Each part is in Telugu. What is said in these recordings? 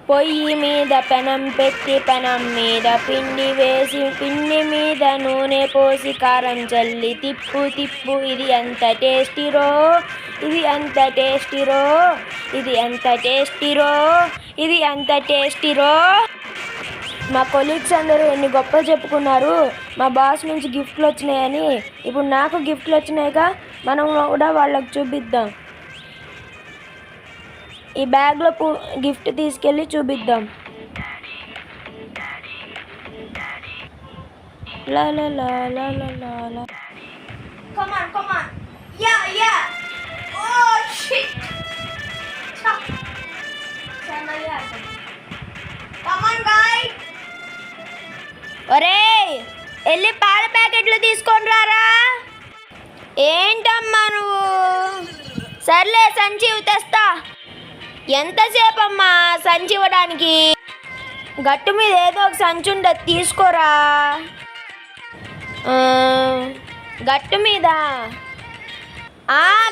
పొయ్యి మీద పెనం పెట్టి పెనం మీద పిండి వేసి పిండి మీద నూనె పోసి కారం చల్లి తిప్పు తిప్పు ఇది ఎంత టేస్టీరో ఇది ఎంత టేస్టీరో ఇది ఎంత టేస్టీరో ఇది ఎంత టేస్టీరో. మా కొలీగ్స్ అందరూ ఎన్ని గొప్పలు చెప్పుకున్నారు మా బాస్ నుంచి గిఫ్ట్లు వచ్చినాయని. ఇప్పుడు నాకు గిఫ్ట్లు వచ్చినాయిగా, మనం కూడా వాళ్ళకి చూపిద్దాం. ఈ బ్యాగ్లో గిఫ్ట్ తీసుకెళ్ళి చూపిద్దాం. లా లా లా లా లా లా లా. Come on, come on. Yeah, yeah. Oh, shit. Come on, guys. ఒరేయ్, వెళ్ళి పాల ప్యాకెట్లు తీసుకొని రారా. ఏంటమ్మా నువ్వు? సర్లే, సంచి తెస్తా. ఎంతసేపు అమ్మా సంచి ఇవ్వడానికి? గట్టు మీద ఏదో ఒక సంచి ఉండదు, తీసుకోరా. గట్టు మీద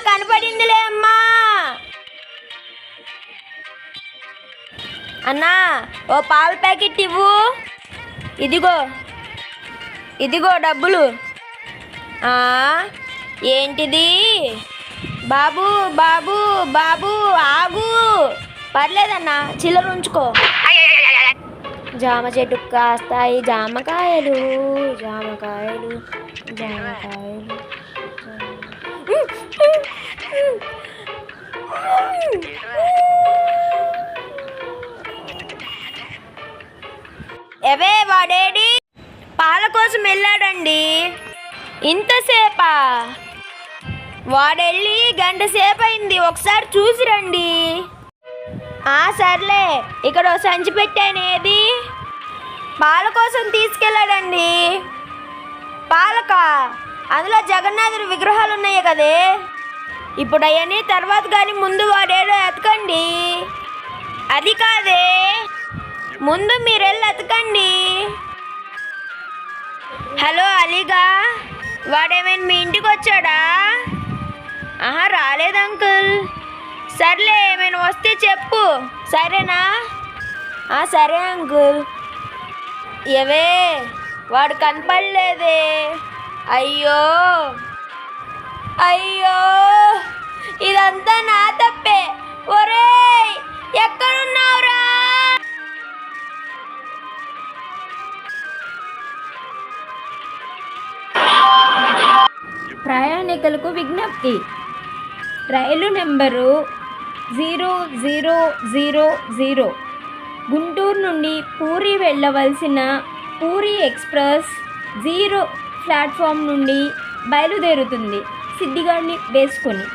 కనపడిందిలే అమ్మా. అన్నా, ఓ పాల ప్యాకెట్ ఇవ్వు. ఇదిగో ఇదిగో డబ్బులు. ఏంటిది? బాబు బాబు బాబు ఆగు. పర్లేదన్నా, చిల్లర ఉంచుకో. జామ చెట్టు కాస్తాయి జామకాయలు జామకాయలు జామకాయలు. ఎవే వాడేడి? పాల కోసం వెళ్ళాడండి. ఇంతసేపా? వాడెళ్ళి గంట సేపు అయింది, ఒకసారి చూసి రండి. సర్లే, ఇక్కడ ఓ సంచి పెట్టాను, ఏది? పాల కోసం తీసుకెళ్ళాడండి. పాలక అందులో జగన్నాథుడి విగ్రహాలు ఉన్నాయి కదే. ఇప్పుడు అవన్నీ తర్వాత కానీ ముందు వాడేడో ఎతకండి. అది కాదే, ముందు మీరు వెళ్ళి ఎతకండి. హలో అలీగా, వాడేమైనా మీ ఇంటికి వచ్చాడా? రాలేదు అంకుల్. సర్లే, ఏమైనా వస్తే చెప్పు, సరేనా? సరే అంకుల్. ఏవే, వాడు కనపడలేదే. అయ్యో అయ్యో, ఇదంతా నా తప్పే. ఒరేయ్, ఎక్కడున్నావురా? ప్రయాణికులకు విజ్ఞప్తి. రైలు నెంబరు 0000 గుంటూరు నుండి పూరి వెళ్ళవలసిన పూరి ఎక్స్ప్రెస్ 0 ప్లాట్ఫామ్ నుండి బయలుదేరుతుంది. సిద్ధిగాడిని వేసుకొని.